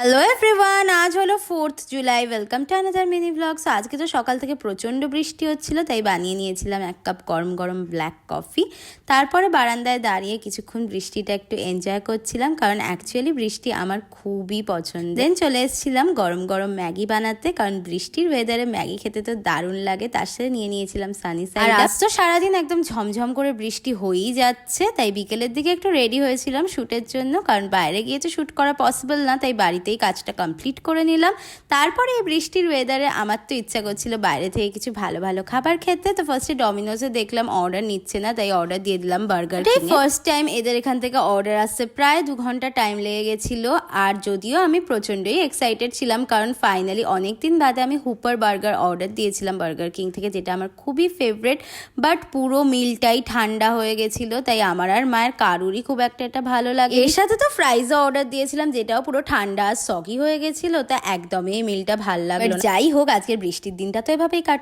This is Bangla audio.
হ্যালো এভরিওয়ান, আজ হলো 4th July. Welcome to another mini blogs. আজকে তো সকাল থেকে প্রচণ্ড বৃষ্টি হচ্ছিল, তাই বানিয়ে নিয়েছিলাম 1 কাপ গরম গরম ব্ল্যাক কফি। তারপরে বারান্দায় দাঁড়িয়ে কিছুক্ষণ বৃষ্টিটা একটু এনজয় করছিলাম, কারণ অ্যাকচুয়ালি বৃষ্টি আমার খুবই পছন্দ। দেন চলে এসেছিলাম গরম গরম ম্যাগি বানাতে, কারণ বৃষ্টির ওয়েদারে ম্যাগি খেতে তো দারুণ লাগে। তার সাথে নিয়ে নিয়েছিলাম সানি সাইড। আর আজ তো সারাদিন একদম ঝমঝম করে বৃষ্টি হয়েই যাচ্ছে, তাই বিকেলের দিকে একটু রেডি হয়েছিলাম শ্যুটের জন্য, কারণ বাইরে গিয়ে তো শ্যুট করা পসিবল না, তাই বাড়িতে কাজটা কমপ্লিট করে নিলাম। তারপরে এই বৃষ্টির ওয়েদারে আমার তো ইচ্ছা করছিল বাইরে থেকে কিছু ভালো ভালো খাবার খেতে। তো ফার্স্টে ডমিনোজে দেখলাম অর্ডার নিচ্ছে না, তাই অর্ডার দিয়ে দিলাম বার্গার। ফার্স্ট টাইম এদের এখান থেকে অর্ডার আসছে, প্রায় 2 ঘন্টা টাইম লেগে গেছিল। আর যদিও আমি প্রচণ্ডই এক্সাইটেড ছিলাম, কারণ ফাইনালি অনেকদিন বাদে আমি হুপার বার্গার অর্ডার দিয়েছিলাম বার্গার কিং থেকে, যেটা আমার খুবই ফেভারিট। বাট পুরো মিলটাই ঠান্ডা হয়ে গেছিলো, তাই আমার আর মায়ের কারুরই খুব একটা এটা ভালো লাগে। এর সাথে তো ফ্রাইজও অর্ডার দিয়েছিলাম, যেটাও পুরো ঠান্ডা সগি হয়ে গেছিল, তা একদমই এই মিলটা ভাল লাগলো। যাই হোক, আজকের বৃষ্টির দিনটা তো এভাবেই কাটলো।